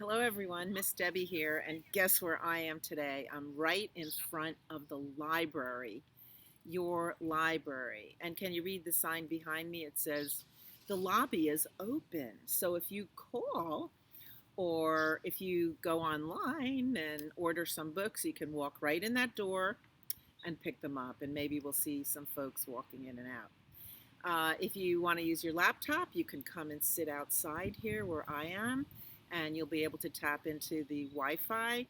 Hello, everyone. Miss Debbie here, and guess where I am today? I'm right in front of the library, your library. And can you read the sign behind me? It says, the lobby is open. So if you call or if you go online and order some books, you can walk right in that door and pick them up. And maybe we'll see some folks walking in and out. If you want to use your laptop, you can come and sit outside here where I am, and you'll be able to tap into the Wi Fi.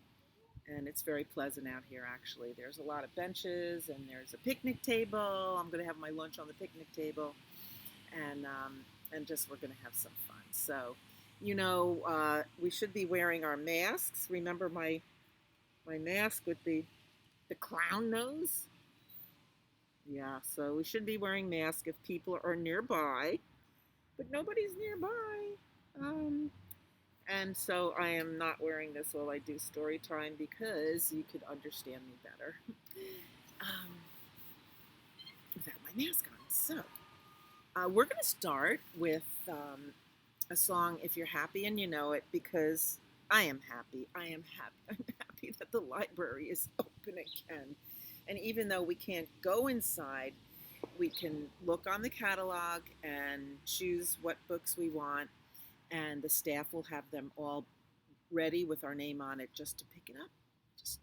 And it's very pleasant out here, actually. There's a lot of benches, and there's a picnic table. I'm going to have my lunch on the picnic table, and, um, and just we're going to have some fun. So, we should be wearing our masks. Remember my mask with the clown nose? Yeah, so we should be wearing masks if people are nearby, but nobody's nearby. Um, and so I am not wearing this while I do story time because you could understand me better um, without my mask on. So we're going to start with a song, If You're Happy and You Know It, because I am happy. I am happy. I'm happy that the library is open again. And even though we can't go inside, we can look on the catalog and choose what books we want, and the staff will have them all ready with our name on it just to pick it up,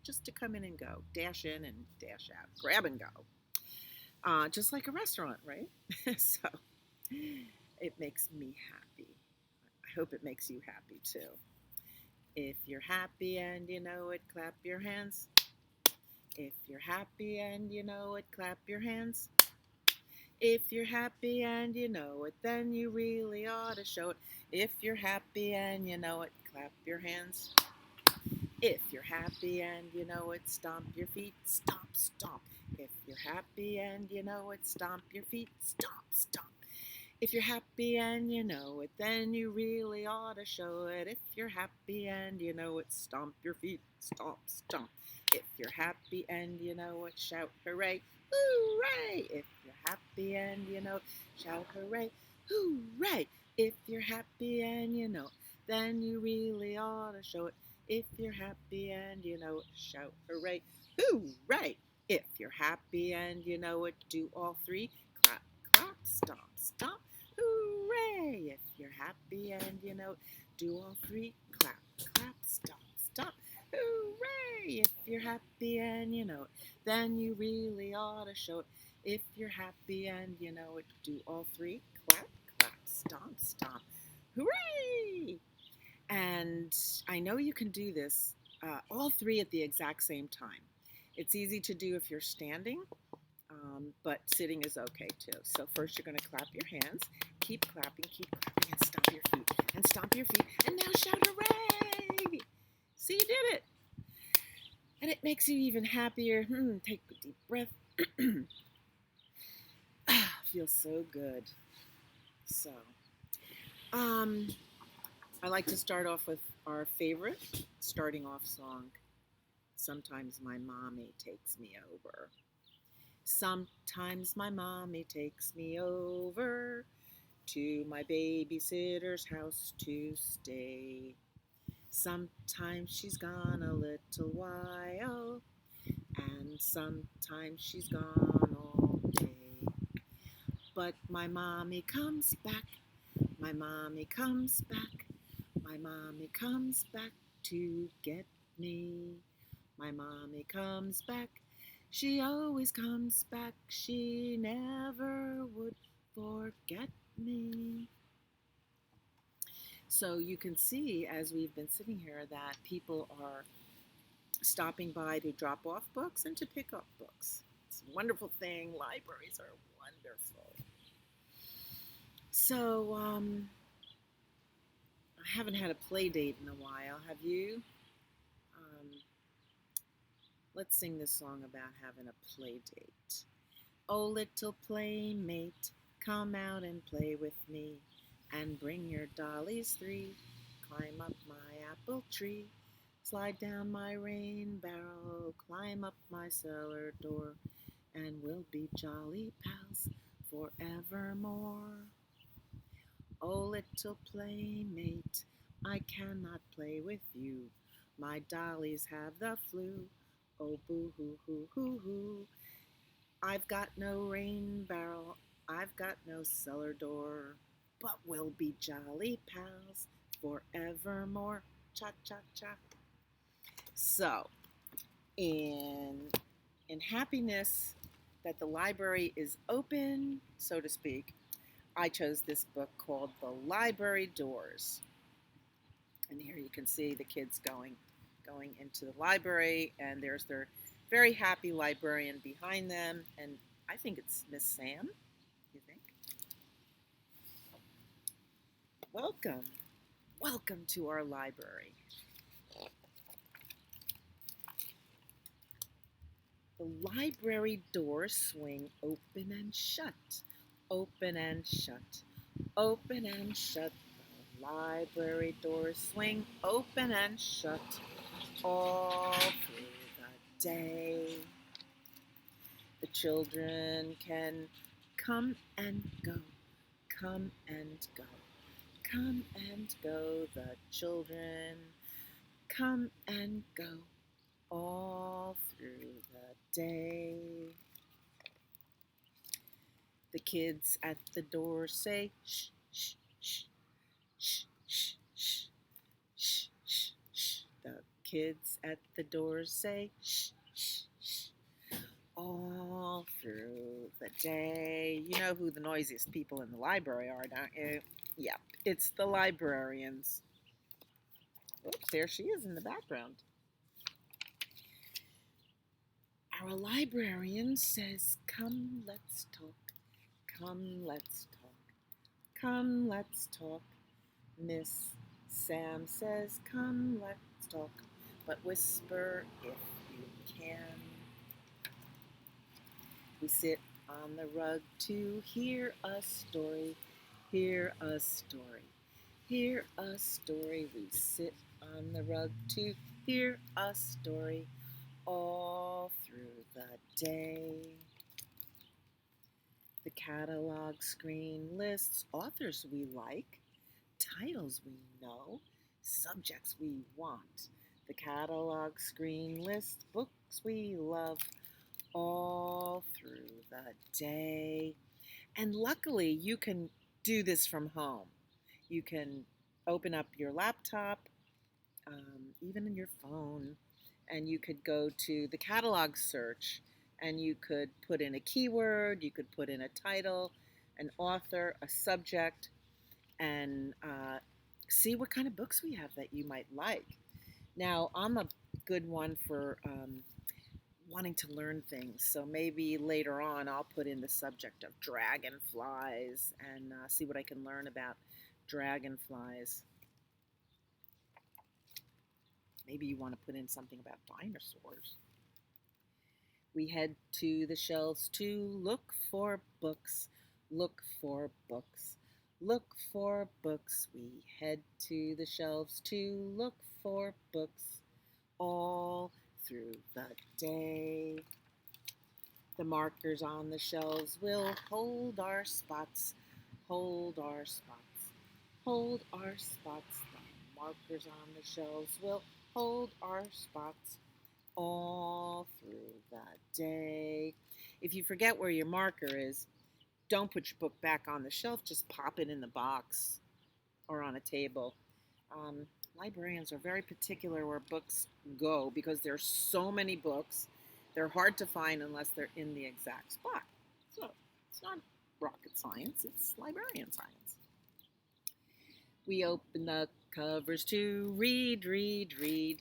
just to come in and go, dash in and dash out, grab and go, just like a restaurant, right? So it makes me happy. I hope it makes you happy too. If you're happy and you know it, clap your hands. If you're happy and you know it, clap your hands. If you're happy and you know it, then you really ought to show it. If you're happy and you know it, clap your hands. If you're happy and you know it, stomp your feet, stomp, stomp. If you're happy and you know it, stomp your feet, stomp, stomp. If you're happy and you know it, then you really ought to show it. If you're happy and you know it, stomp your feet, stomp, stomp. If you're happy and you know it, shout hooray, hooray. If you're happy and you know it, shout hooray, hooray. If you're happy and you know it, then you really ought to show it. If you're happy and you know it, shout hooray, hooray. If you're happy and you know it, do all three, clap, clap, stomp, stomp. Hooray! If you're happy and you know, do all three, clap, clap, stomp, stomp. Hooray! If you're happy and you know it, then you really ought to show it. If you're happy and you know it, do all three, clap, clap, stomp, stomp. Hooray! And I know you can do this all three at the exact same time. It's easy to do if you're standing, but sitting is okay too. So first you're going to clap your hands, keep clapping, and stomp your feet, and stomp your feet, and now shout hooray! See, you did it. And it makes you even happier. Take a deep breath. Feels so good. So, I like to start off with our favorite starting off song. Sometimes my mommy takes me over. Sometimes my mommy takes me over to my babysitter's house to stay. Sometimes she's gone a little while, and sometimes she's gone all day. But my mommy comes back, my mommy comes back, my mommy comes back to get me. My mommy comes back, she always comes back, she never would forget me. So you can see as we've been sitting here that people are stopping by to drop off books and to pick up books. It's a wonderful thing. Libraries are wonderful. So I haven't had a play date in a while. Have you? Um, let's sing this song about having a play date. Oh, little playmate, come out and play with me, and bring your dollies three. Climb up my apple tree, slide down my rain barrel, climb up my cellar door, and we'll be jolly pals forevermore. Oh, little playmate, I cannot play with you. My dollies have the flu. Oh, boo hoo hoo hoo hoo. I've got no rain barrel. I've got no cellar door. But we'll be jolly pals forevermore. Cha cha cha. So, in happiness that the library is open, so to speak, I chose this book called The Library Doors. And here you can see the kids going into the library, and there's their very happy librarian behind them, and I think it's Miss Sam. You think? Welcome, welcome to our library. The library doors swing open and shut, open and shut, open and shut. The library doors swing open and shut all through the day. The children can come and go, come and go, come and go. The children come and go all through the day. The kids at the door say shh, shh, shh, shh, shh, shh, shh, shh, shh. The kids at the door say shh, shh, shh, all through the day. You know who the noisiest people in the library are, don't you? Yeah, it's the librarians. Oops, there she is in the background. Our librarian says, come, let's talk. Come, let's talk. Come, let's talk. Miss Sam says, come, let's talk. But whisper if you can. We sit on the rug to hear a story. Hear a story. Hear a story. We sit on the rug to hear a story all through the day. The catalog screen lists authors we like, titles we know, subjects we want. The catalog screen lists books we love all through the day. And luckily, you can do this from home. You can open up your laptop, even in your phone, and you could go to the catalog search and you could put in a keyword, you could put in a title, an author, a subject, and see what kind of books we have that you might like. Now, I'm a good one for wanting to learn things, so maybe later on I'll put in the subject of dragonflies and see what I can learn about dragonflies. Maybe you want to put in something about dinosaurs. We head to the shelves to look for books, look for books, look for books. We head to the shelves to look for books all through the day. The markers on the shelves will hold our spots, hold our spots, hold our spots. The markers on the shelves will hold our spots all through the day. If you forget where your marker is, don't put your book back on the shelf, just pop it in the box or on a table. Librarians are very particular where books go because there's so many books. They're hard to find unless they're in the exact spot. So it's not rocket science, it's librarian science. We open the covers to read, read, read,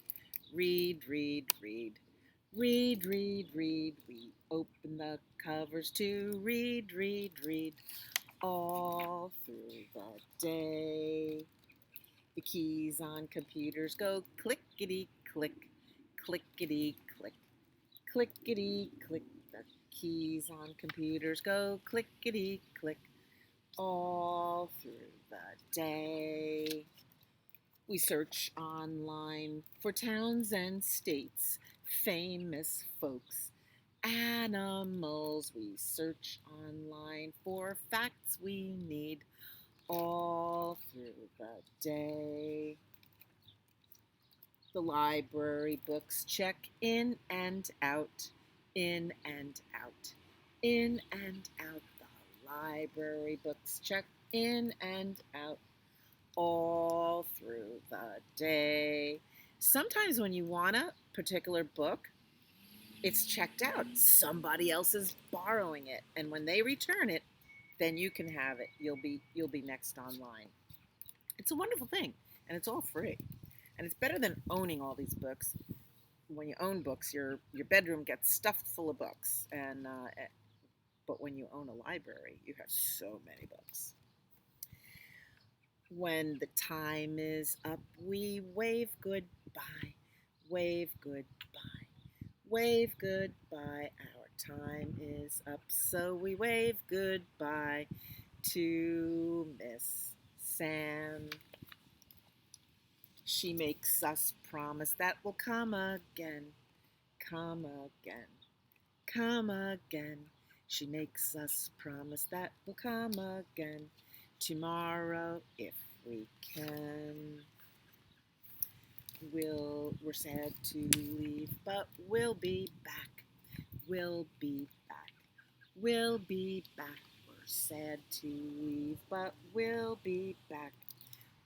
read, read, read, read, read, read. We open the covers to read, read, read all through the day. The keys on computers go clickety click, clickety click, clickety click. The keys on computers go clickety click all through the day. We search online for towns and states, famous folks, animals. We search online for facts we need all through the day. The library books check in and out, in and out, in and out. The library books check in and out all through the day. Sometimes when you want a particular book, it's checked out. Somebody else is borrowing it, and when they return it, then you can have it. You'll be next online. It's a wonderful thing, and it's all free. And it's better than owning all these books. When you own books, your bedroom gets stuffed full of books, and but when you own a library, you have so many books. When the time is up, we wave goodbye, wave goodbye, wave goodbye. Our time is up, so we wave goodbye to Miss Sam. She makes us promise that we'll come again, come again, come again. She makes us promise that we'll come again tomorrow if we can. We're sad to leave, but we'll be back. We'll be back. We'll be back. We're sad to leave, but we'll be back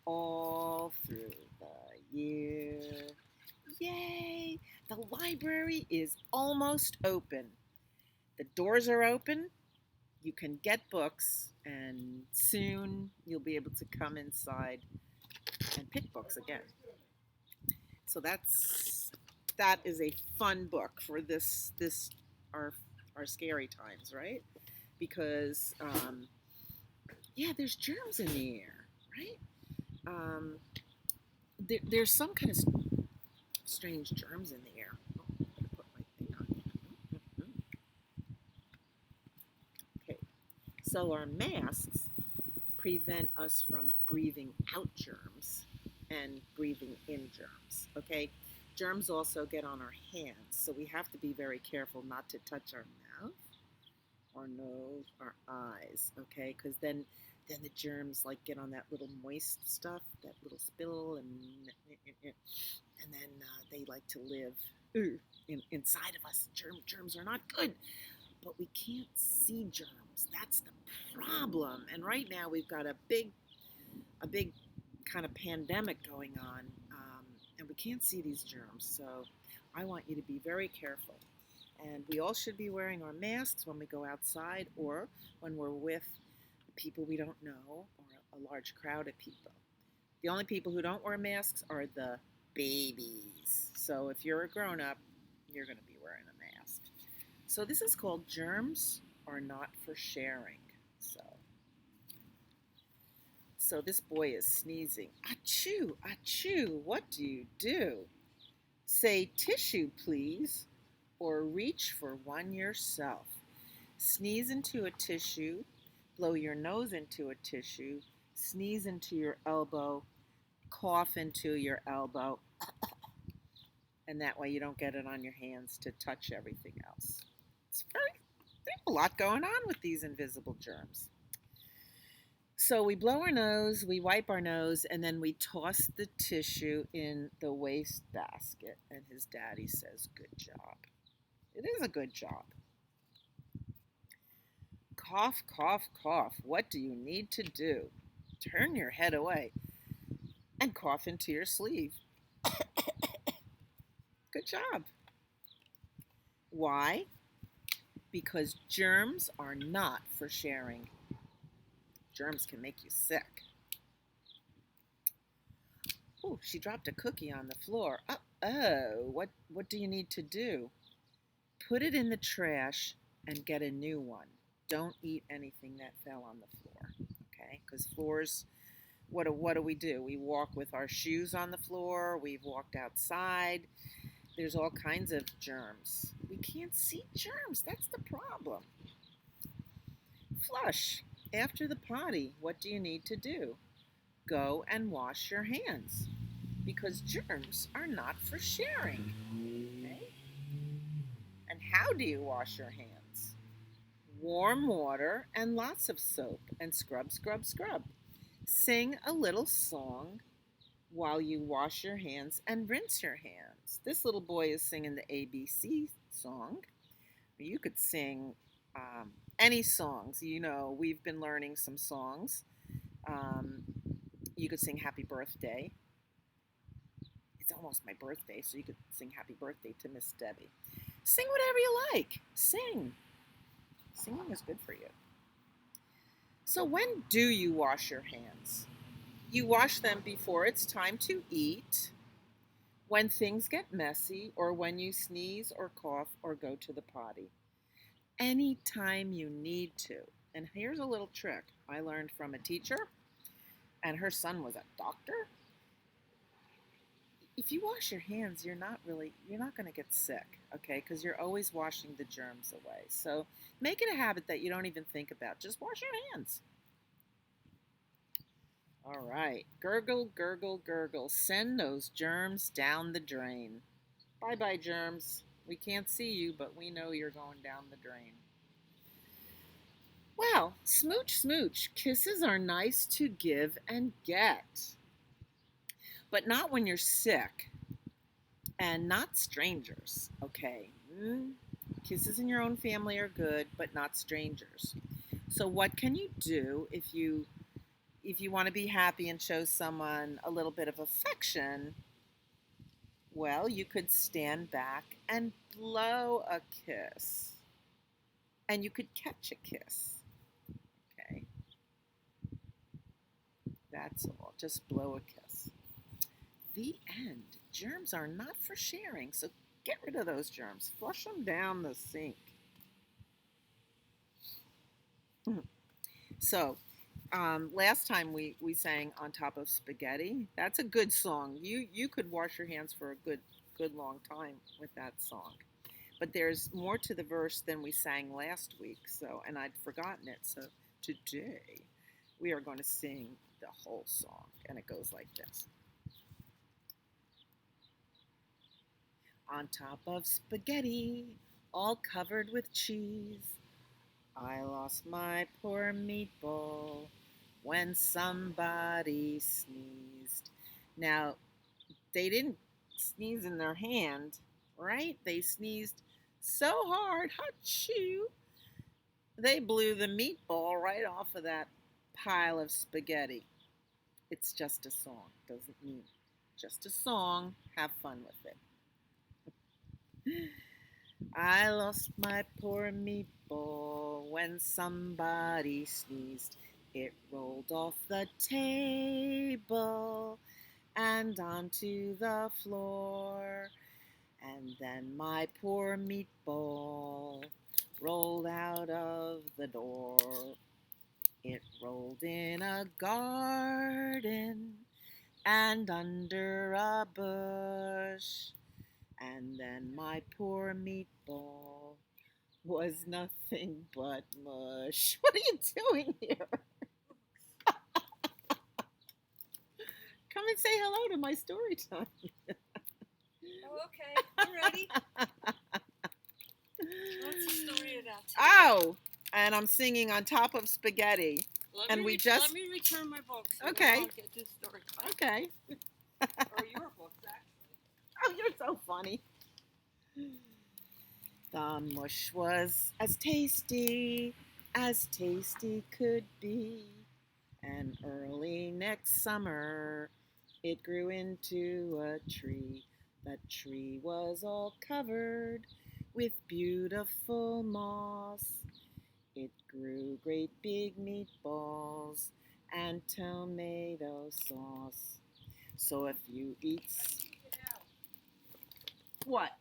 all through the year. Yay! The library is almost open. The doors are open. You can get books, and soon you'll be able to come inside and pick books again. So that is a fun book for this our scary times, right? Because yeah, there's germs in the air, right? There's some kind of strange germs in the air. Oh, I'm gonna put my thing on. Okay, so our masks prevent us from breathing out germs and breathing in germs. Okay, germs also get on our hands, so we have to be very careful not to touch our mouth, our nose, our eyes. Okay, because then the germs like get on that little moist stuff, that little spittle, and then they like to live inside of us. Germs are not good, but we can't see germs. That's the problem. And right now we've got a big kind of pandemic going on, and we can't see these germs. So I want you to be very careful. And we all should be wearing our masks when we go outside or when we're with people we don't know or a large crowd of people. The only people who don't wear masks are the babies. So if you're a grown up, you're going to be wearing a mask. So this is called Germs Are Not for Sharing. So this boy is sneezing. Achoo, achoo, what do you do? Say tissue, please, or reach for one yourself. Sneeze into a tissue, blow your nose into a tissue, sneeze into your elbow, cough into your elbow, and that way you don't get it on your hands to touch everything else. There's a lot going on with these invisible germs. So we blow our nose, we wipe our nose, and then we toss the tissue in the waste basket. And his daddy says, good job. It is a good job. Cough, cough, cough. What do you need to do? Turn your head away and cough into your sleeve. Good job. Why? Because germs are not for sharing. Germs can make you sick. Oh, she dropped a cookie on the floor. Uh-oh, what do you need to do? Put it in the trash and get a new one. Don't eat anything that fell on the floor, okay? Because floors, what do we do? We walk with our shoes on the floor. We've walked outside. There's all kinds of germs. We can't see germs. That's the problem. Flush. After the potty, what do you need to do? Go and wash your hands because germs are not for sharing. Okay? And how do you wash your hands? Warm water and lots of soap and scrub, scrub, scrub. Sing a little song while you wash your hands and rinse your hands. This little boy is singing the ABC song. You could sing any songs. You know, we've been learning some songs. Um, you could sing Happy Birthday. It's almost my birthday, so you could sing Happy Birthday to Miss Debbie. Sing whatever you like. Sing. Singing is good for you. So when do you wash your hands? You wash them before it's time to eat, when things get messy, or when you sneeze or cough or go to the potty. Anytime you need to. And here's a little trick I learned from a teacher, and her son was a doctor. If you wash your hands, you're not going to get sick, okay? Because you're always washing the germs away. So make it a habit that you don't even think about. Just wash your hands. All right. Gurgle, gurgle, gurgle. Send those germs down the drain. Bye-bye, germs. We can't see you, but we know you're going down the drain. Well, smooch, smooch. Kisses are nice to give and get. But not when you're sick. And not strangers, okay? Kisses in your own family are good, but not strangers. So what can you do if you want to be happy and show someone a little bit of affection? Well, you could stand back and blow a kiss. And you could catch a kiss. Okay? That's all. Just blow a kiss. The end. Germs are not for sharing, so get rid of those germs. Flush them down the sink. So, last time we sang On Top of Spaghetti. That's a good song. You could wash your hands for a good long time with that song. But there's more to the verse than we sang last week, and I'd forgotten it. So today we are going to sing the whole song, and it goes like this. On top of spaghetti, all covered with cheese, I lost my poor meatball when somebody sneezed. Now, they didn't sneeze in their hand, right? They sneezed so hard, achoo, they blew the meatball right off of that pile of spaghetti. It's just a song, doesn't mean just a song. Have fun with it. I lost my poor meatball when somebody sneezed. It rolled off the table and onto the floor. And then my poor meatball rolled out of the door. It rolled in a garden and under a bush. And then my poor meatball was nothing but mush. What are you doing here? Come and say hello to my story time. Oh, okay. I'm ready. What's the story about today? Oh, and I'm singing On Top of Spaghetti. Let me return my books. Okay. I'll get this story time. Okay. Or your books, actually. Oh, you're so funny. The mush was as tasty could be. And early next summer, it grew into a tree. The tree was all covered with beautiful moss. It grew great big meatballs and tomato sauce. So if you eat... What?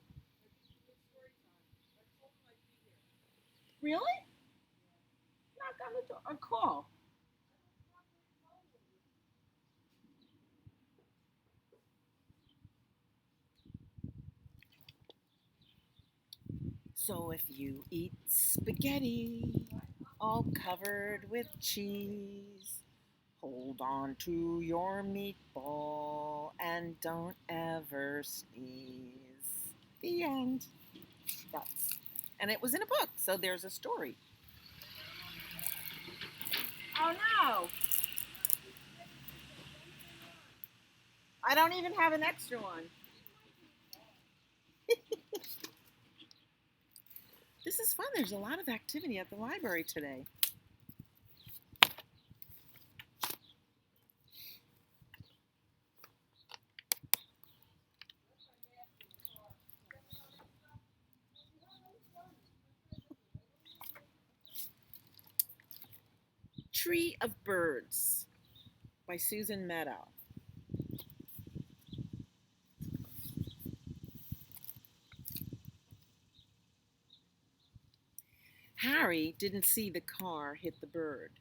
Really? Knock on the door or call. So if you eat spaghetti all covered with cheese, hold on to your meatball and don't ever sneeze. The end. And it was in a book, so there's a story. Oh no! I don't even have an extra one. This is fun. There's a lot of activity at the library today. Tree of Birds by Susan Meadow. Harry didn't see the car hit the bird.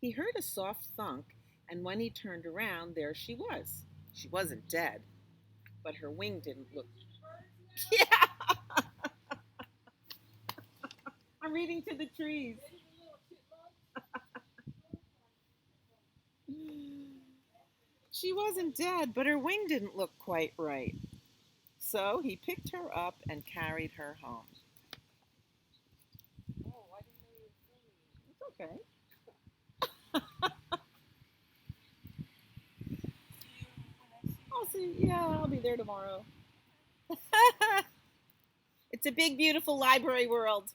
He heard a soft thunk, and when he turned around, there she was. She wasn't dead, but her wing didn't look. Yeah, I'm reading to the trees. She wasn't dead, but her wing didn't look quite right. So he picked her up and carried her home. It's okay. I'll see. Yeah, I'll be there tomorrow. It's a big, beautiful library world.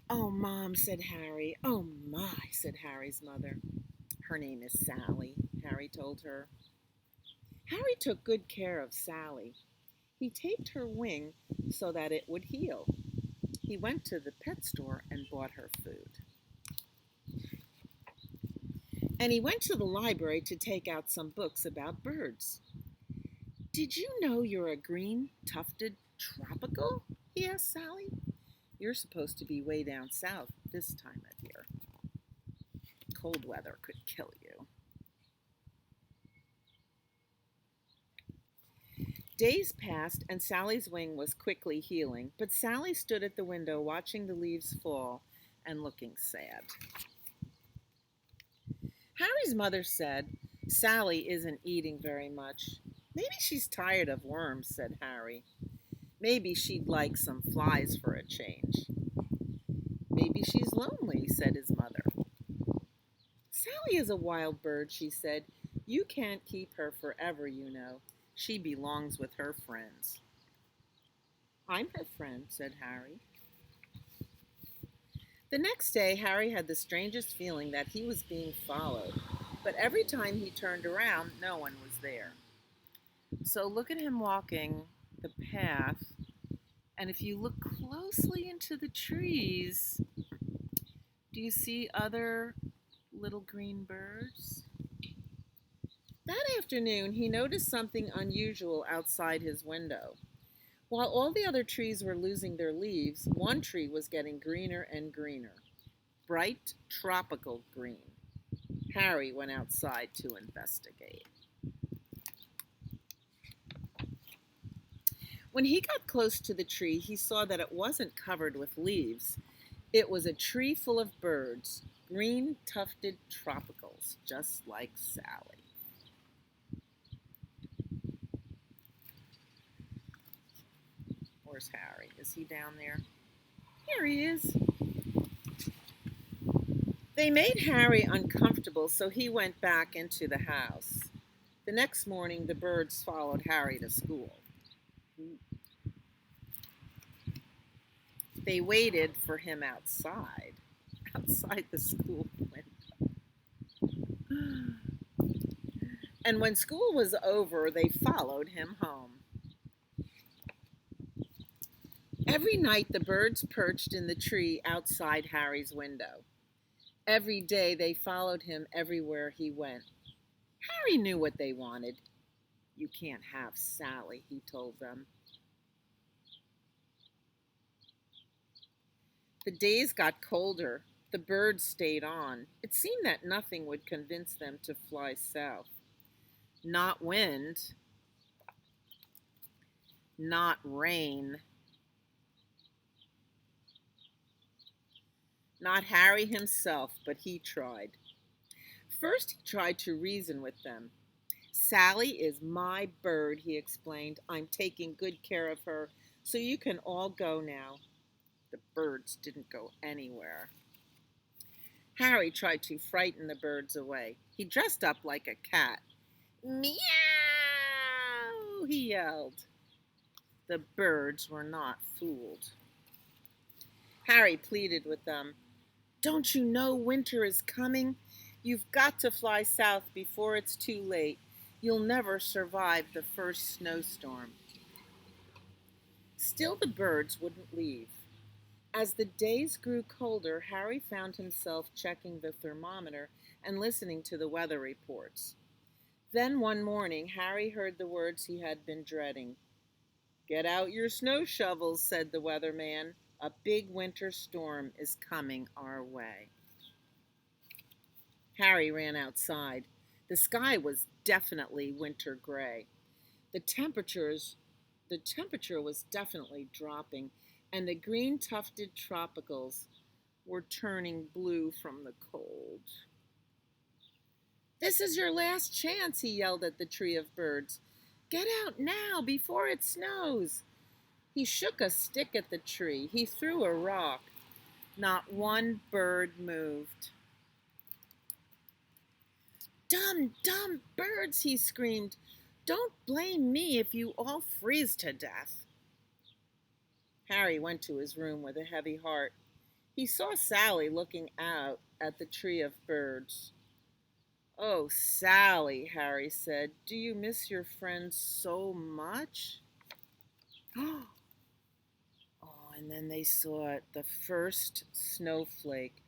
Oh, Mom, said Harry. Oh, my, said Harry's mother. Her name is Sally, Harry told her. Harry took good care of Sally. He taped her wing so that it would heal. He went to the pet store and bought her food. And he went to the library to take out some books about birds. Did you know you're a green tufted tropical? He asked Sally. You're supposed to be way down south this time of year. Cold weather could kill you. Days passed and Sally's wing was quickly healing, but Sally stood at the window watching the leaves fall and looking sad. Harry's mother said, Sally isn't eating very much. Maybe she's tired of worms, said Harry. Maybe she'd like some flies for a change. Maybe she's lonely, said his mother. Sally is a wild bird, she said. You can't keep her forever, you know. She belongs with her friends. I'm her friend, said Harry. The next day, Harry had the strangest feeling that he was being followed, but every time he turned around, no one was there. So look at him walking the path, and if you look closely into the trees, do you see other little green birds? That afternoon, he noticed something unusual outside his window. While all the other trees were losing their leaves, one tree was getting greener and greener. Bright tropical green. Harry went outside to investigate. When he got close to the tree, he saw that it wasn't covered with leaves. It was a tree full of birds, green tufted tropicals, just like Sally. Where's Harry? Is he down there? Here he is. They made Harry uncomfortable, so he went back into the house. The next morning, the birds followed Harry to school. They waited for him outside the school window. And when school was over, they followed him home. Every night, the birds perched in the tree outside Harry's window. Every day, they followed him everywhere he went. Harry knew what they wanted. You can't have Sally, he told them. The days got colder. The birds stayed on. It seemed that nothing would convince them to fly south. Not wind, not rain, not Harry himself, but he tried. First, he tried to reason with them. Sally is my bird, he explained. I'm taking good care of her, so you can all go now. The birds didn't go anywhere. Harry tried to frighten the birds away. He dressed up like a cat. Meow! He yelled. The birds were not fooled. Harry pleaded with them. Don't you know winter is coming? You've got to fly south before it's too late. You'll never survive the first snowstorm. Still, the birds wouldn't leave. As the days grew colder, Harry found himself checking the thermometer and listening to the weather reports. Then one morning, Harry heard the words he had been dreading. Get out your snow shovels, said the weatherman. A big winter storm is coming our way. Harry ran outside. The sky was definitely winter gray. The temperatures the temperature was definitely dropping, and the green tufted tropicals were turning blue from the cold. This is your last chance, he yelled at the tree of birds. Get out now before it snows. He shook a stick at the tree. He threw a rock. Not one bird moved. Dumb, dumb birds, he screamed. Don't blame me if you all freeze to death. Harry went to his room with a heavy heart. He saw Sally looking out at the tree of birds. Oh, Sally, Harry said, do you miss your friends so much? Oh, and then they saw it, the first snowflake.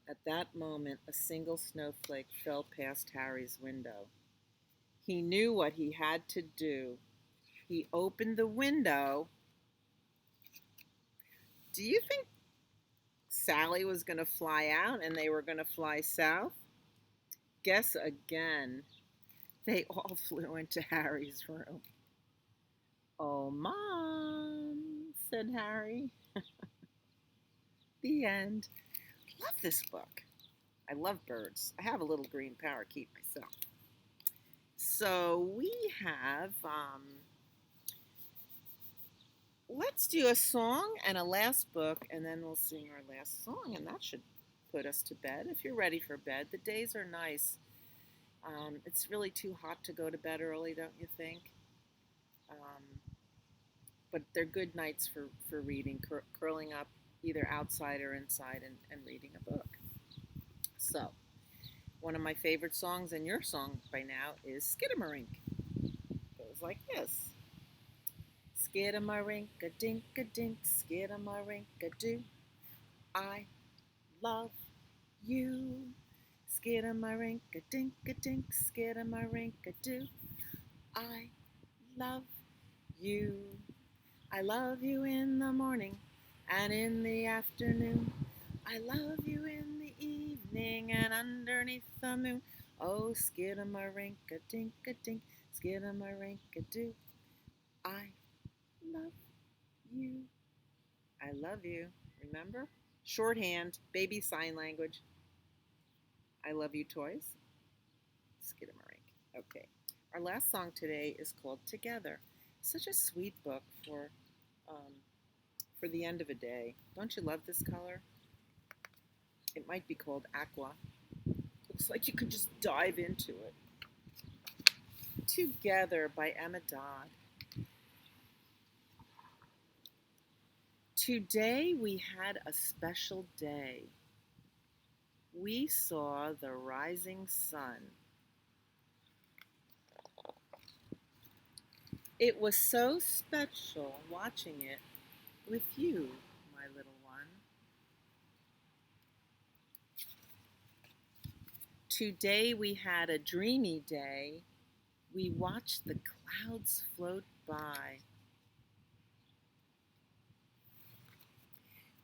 At that moment, a single snowflake fell past Harry's window. He knew what he had to do. He opened the window. Do you think Sally was going to fly out and they were going to fly south? Guess again. They all flew into Harry's room. Oh, Mom, said Harry. The end. Love this book. I love birds. I have a little green parakeet myself. So we have, let's do a song and a last book, and then we'll sing our last song, and that should put us to bed. If you're ready for bed, the days are nice. It's really too hot to go to bed early, don't you think? But they're good nights for reading, curling up either outside or inside and reading a book. So, one of my favorite songs, and your song by now, is Skidamarink. Goes like this. Skidamarink-a-dink-a-dink, skidamarink-a-doo. I love you. Skidamarink-a-dink-a-dink, skidamarink-a-doo. I love you. I love you in the morning and in the afternoon. I love you in the evening and underneath the moon. Oh, skidamarink-a-dink-a-dink, skidamarink-a-doo. I love you. I love you. Remember? Shorthand, baby sign language. I love you toys. Skidamarink. Okay. Our last song today is called Together. Such a sweet book for the end of a day. Don't you love this color? It might be called Aqua. Looks like you could just dive into it. Together by Emma Dodd. Today we had a special day. We saw the rising sun. It was so special watching it with you, my little one. Today we had a dreamy day. We watched the clouds float by.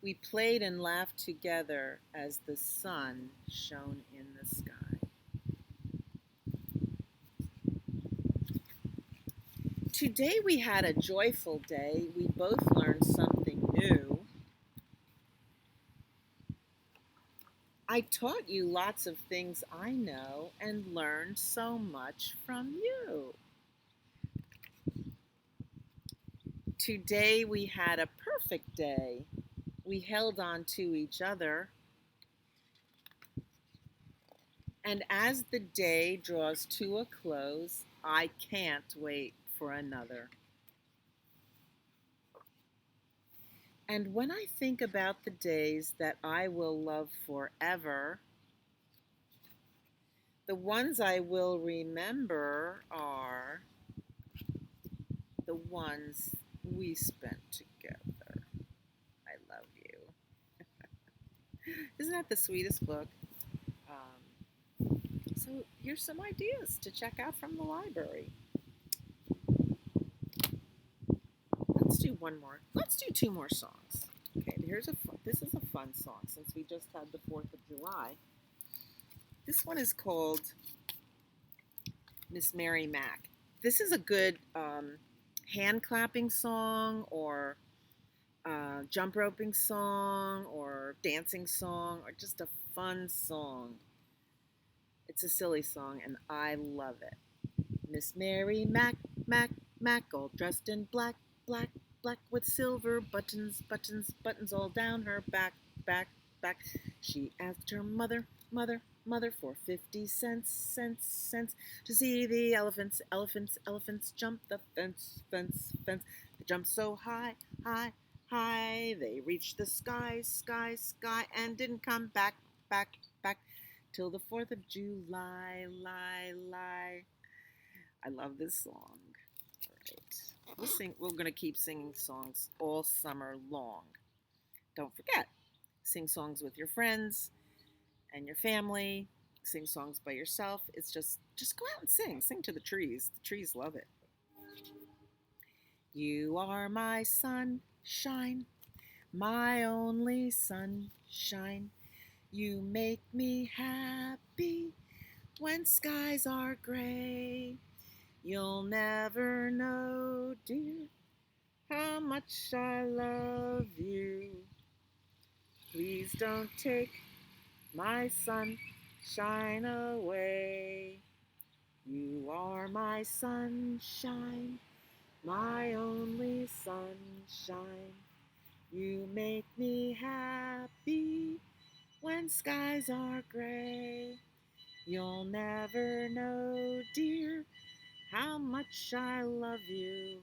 We played and laughed together as the sun shone in the sky. Today we had a joyful day. We both learned something new. I taught you lots of things I know and learned so much from you. Today we had a perfect day. We held on to each other. And as the day draws to a close, I can't wait for another. And when I think about the days that I will love forever, the ones I will remember are the ones we spent together. I love you. Isn't that the sweetest book? So here's some ideas to check out from the library. Let's do one more. Let's do two more songs. Okay, this is a fun song since we just had the 4th of July. This one is called Miss Mary Mac. This is a good hand clapping song or jump roping song or dancing song or just a fun song. It's a silly song and I love it. Miss Mary Mac, Mac, Mac, all dressed in black, black, black with silver buttons, buttons, buttons all down her back, back, back. She asked her mother, mother, mother for 50 cents, cents, cents to see the elephants, elephants, elephants jump the fence, fence, fence. They jumped so high, high, high, they reached the sky, sky, sky, and didn't come back, back, back till the 4th of July, lie, lie. I love this song. All right. We're going to keep singing songs all summer long. Don't forget, sing songs with your friends and your family. Sing songs by yourself. It's just go out and sing. Sing to the trees. The trees love it. You are my sunshine, my only sunshine. You make me happy when skies are gray. You'll never know, dear, how much I love you. Please don't take my sunshine away. You are my sunshine, my only sunshine. You make me happy when skies are gray. You'll never know, dear, how much I love you.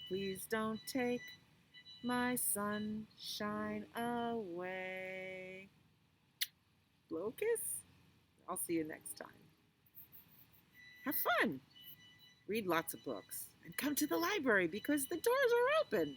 Please don't take my sunshine away. Blow a kiss. I'll see you next time. Have fun. Read lots of books. And come to the library because the doors are open.